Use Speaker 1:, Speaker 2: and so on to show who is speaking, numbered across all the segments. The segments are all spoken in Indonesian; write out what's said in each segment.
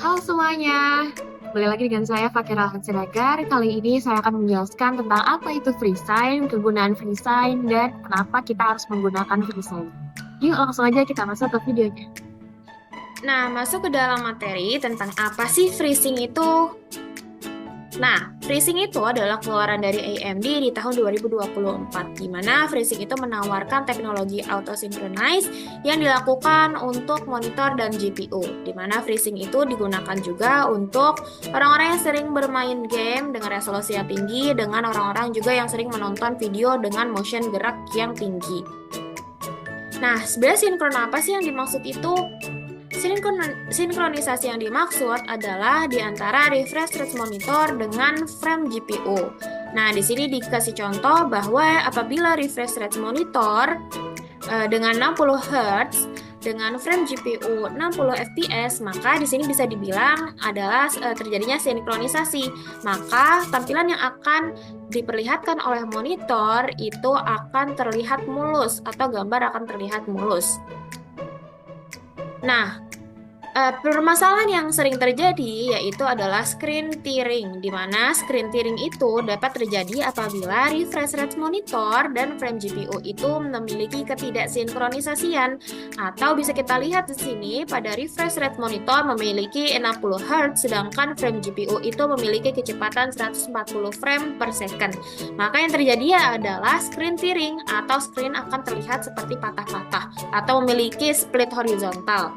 Speaker 1: Halo semuanya, kembali lagi dengan saya Fakira Siregar. Kali ini saya akan menjelaskan tentang apa itu FreeSign, kegunaan FreeSign, dan kenapa kita harus menggunakan FreeSign. Yuk langsung aja kita masuk ke videonya.
Speaker 2: Nah, masuk ke dalam materi tentang apa sih FreeSync itu? Nah, FreeSync itu adalah keluaran dari AMD di tahun 2024, di mana FreeSync itu menawarkan teknologi auto synchronize yang dilakukan untuk monitor dan GPU, di mana FreeSync itu digunakan juga untuk orang-orang yang sering bermain game dengan resolusi yang tinggi, dengan orang-orang juga yang sering menonton video dengan motion gerak yang tinggi. Nah, sebenarnya sinkron apa sih yang dimaksud itu? Sinkronisasi yang dimaksud adalah di antara refresh rate monitor dengan frame GPU. Nah, di sini dikasih contoh bahwa apabila refresh rate monitor dengan 60 Hz dengan frame GPU 60 fps, maka di sini bisa dibilang adalah terjadinya sinkronisasi. Maka tampilan yang akan diperlihatkan oleh monitor itu akan terlihat mulus atau gambar akan terlihat mulus. Nah, permasalahan yang sering terjadi yaitu adalah screen tearing, di mana screen tearing itu dapat terjadi apabila refresh rate monitor dan frame GPU itu memiliki ketidaksinkronisasian. Atau bisa kita lihat di sini pada refresh rate monitor memiliki 60 Hz, sedangkan frame GPU itu memiliki kecepatan 140 frame per second. Maka yang terjadi adalah screen tearing atau screen akan terlihat seperti patah-patah atau memiliki split horizontal.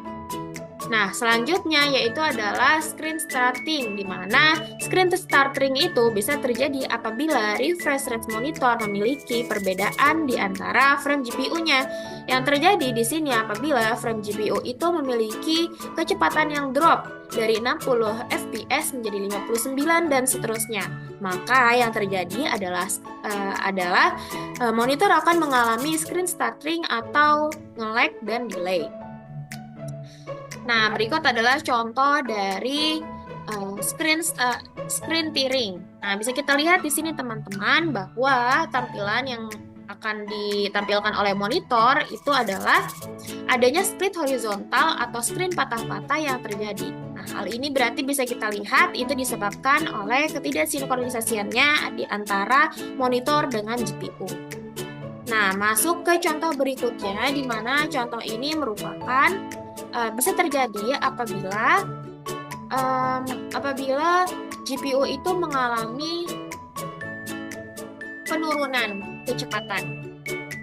Speaker 2: Nah, selanjutnya yaitu adalah screen starting, di mana screen starting itu bisa terjadi apabila refresh rate monitor memiliki perbedaan di antara frame GPU-nya. Yang terjadi di sini apabila frame GPU itu memiliki kecepatan yang drop dari 60 fps menjadi 59 dan seterusnya. Maka yang terjadi adalah monitor akan mengalami screen starting atau nge-lag dan delay. Nah, berikut adalah contoh dari screen tearing. Nah, bisa kita lihat di sini teman-teman bahwa tampilan yang akan ditampilkan oleh monitor itu adalah adanya split horizontal atau screen patah-patah yang terjadi. Nah, hal ini berarti bisa kita lihat itu disebabkan oleh ketidaksinkronisasiannya di antara monitor dengan GPU. Nah, masuk ke contoh berikutnya, di mana contoh ini merupakan bisa terjadi apabila GPU itu mengalami penurunan kecepatan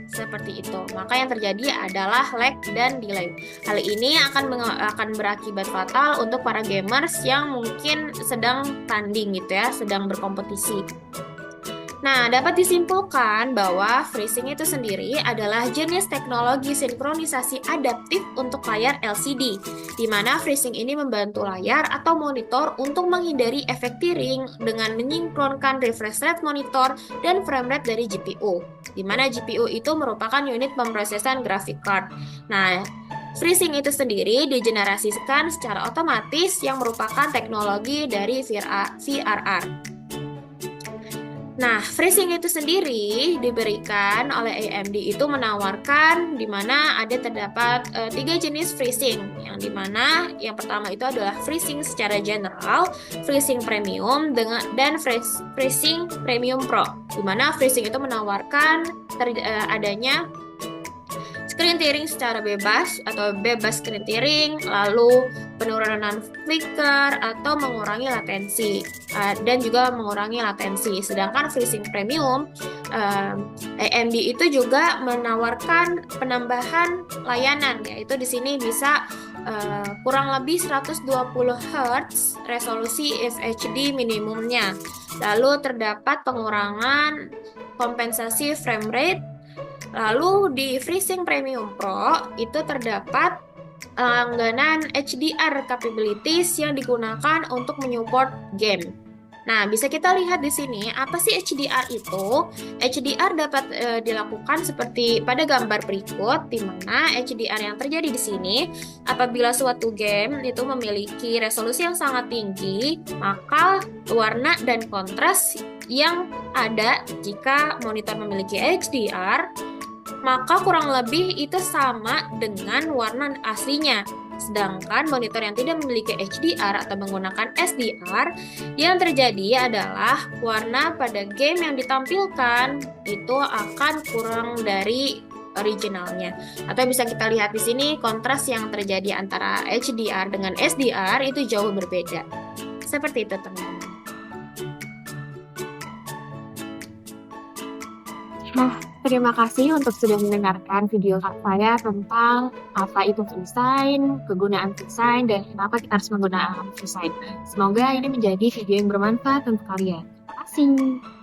Speaker 2: seperti itu. Maka yang terjadi adalah lag dan delay. Hal ini akan berakibat fatal untuk para gamers yang mungkin sedang tanding gitu ya, sedang berkompetisi. Nah, dapat disimpulkan bahwa FreeSync itu sendiri adalah jenis teknologi sinkronisasi adaptif untuk layar LCD, di mana FreeSync ini membantu layar atau monitor untuk menghindari efek tearing dengan menyinkronkan refresh rate monitor dan frame rate dari GPU, di mana GPU itu merupakan unit pemrosesan graphic card. Nah, FreeSync itu sendiri digenerasikan secara otomatis yang merupakan teknologi dari VRR. Nah, FreeSync itu sendiri diberikan oleh AMD itu menawarkan di mana terdapat 3 jenis FreeSync, yang dimana yang pertama itu adalah FreeSync secara general, FreeSync Premium dan FreeSync Premium Pro, di mana FreeSync itu menawarkan adanya screen tearing secara bebas atau bebas screen tearing, lalu penurunan flicker atau mengurangi latensi dan juga mengurangi latensi. Sedangkan FreeSync Premium AMD itu juga menawarkan penambahan layanan, yaitu di sini bisa kurang lebih 120 Hz resolusi FHD minimumnya. Lalu terdapat pengurangan kompensasi frame rate. Lalu di FreeSync Premium Pro itu terdapat langganan HDR capabilities yang digunakan untuk menyupport game. Nah, bisa kita lihat di sini apa sih HDR itu? HDR dapat dilakukan seperti pada gambar berikut, di mana HDR yang terjadi di sini apabila suatu game itu memiliki resolusi yang sangat tinggi, maka warna dan kontras yang ada jika monitor memiliki HDR maka kurang lebih itu sama dengan warna aslinya. Sedangkan monitor yang tidak memiliki HDR atau menggunakan SDR, yang terjadi adalah warna pada game yang ditampilkan itu akan kurang dari originalnya. Atau bisa kita lihat di sini kontras yang terjadi antara HDR dengan SDR itu jauh berbeda. Seperti itu, teman-teman.
Speaker 1: Nah, terima kasih untuk sudah mendengarkan video saya tentang apa itu FreeSign, kegunaan FreeSign, dan kenapa kita harus menggunakan FreeSign. Semoga ini menjadi video yang bermanfaat untuk kalian. Terima kasih.